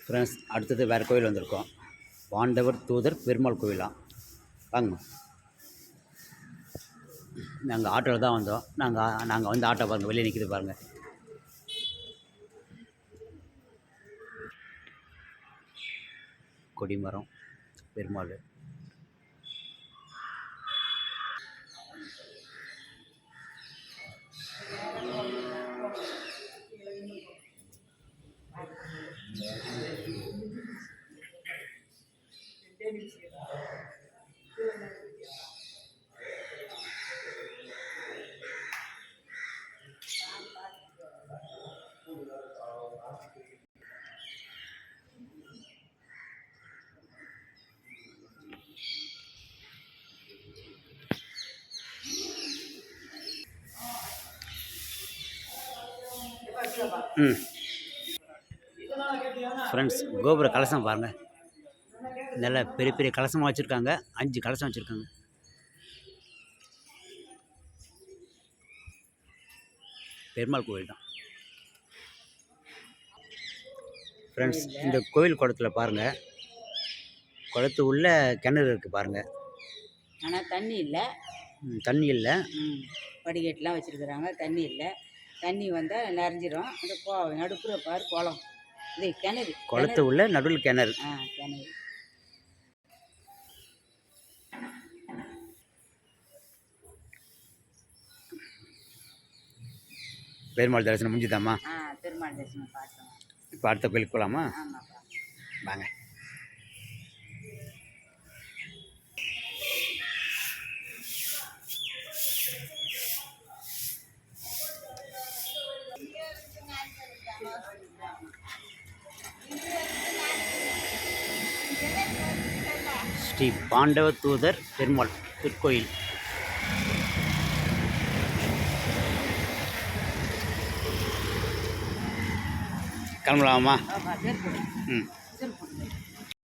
Friends, அடுத்தது வேறு கோயில் வந்திருக்கோம். பாண்டவர் தூதர் பெருமாள் கோயிலாம். வாங்க, நாங்கள் ஆட்டோவில் தான் வந்தோம். நாங்கள் வந்து ஆட்டோ பாருங்கள், வெளியே நிற்கிது பாருங்கள். கொடிமரம் பெருமாள். ஃப்ரெண்ட்ஸ், கோபுர கலசம் பாருங்கள். நல்ல பெரிய பெரிய கலசமாக வச்சுருக்காங்க. 5 கலசம் வச்சுருக்காங்க. பெருமாள் கோவில் தான் ஃப்ரெண்ட்ஸ். இந்த கோவில் குளத்தில் பாருங்கள், குளத்து உள்ள கிணறு இருக்குது பாருங்கள். ஆனால் தண்ணி இல்லை. தண்ணி இல்லை. படிக்கட்டுலாம் வச்சுருக்குறாங்க. தண்ணி இல்லை. தண்ணி வந்தால் நிறைஞ்சிரும். அந்த நடுப்புற பாரு குளம். இது கிணறு. குளத்து உள்ள நடுவில் கிணறு. கிணறு. பெருமாள் தரிசனம் முடிஞ்சுதாம்மா? பெருமாள் தரிசனம் பார்த்தோம். இப்போ அடுத்த கோயிலுக்கு போகலாமா? ஆமாப்பா, வாங்க. ஸ்ரீ பாண்டவ தூதர் பெருமாள் திருக்கோயில். கிளம்பலாமா? ம்.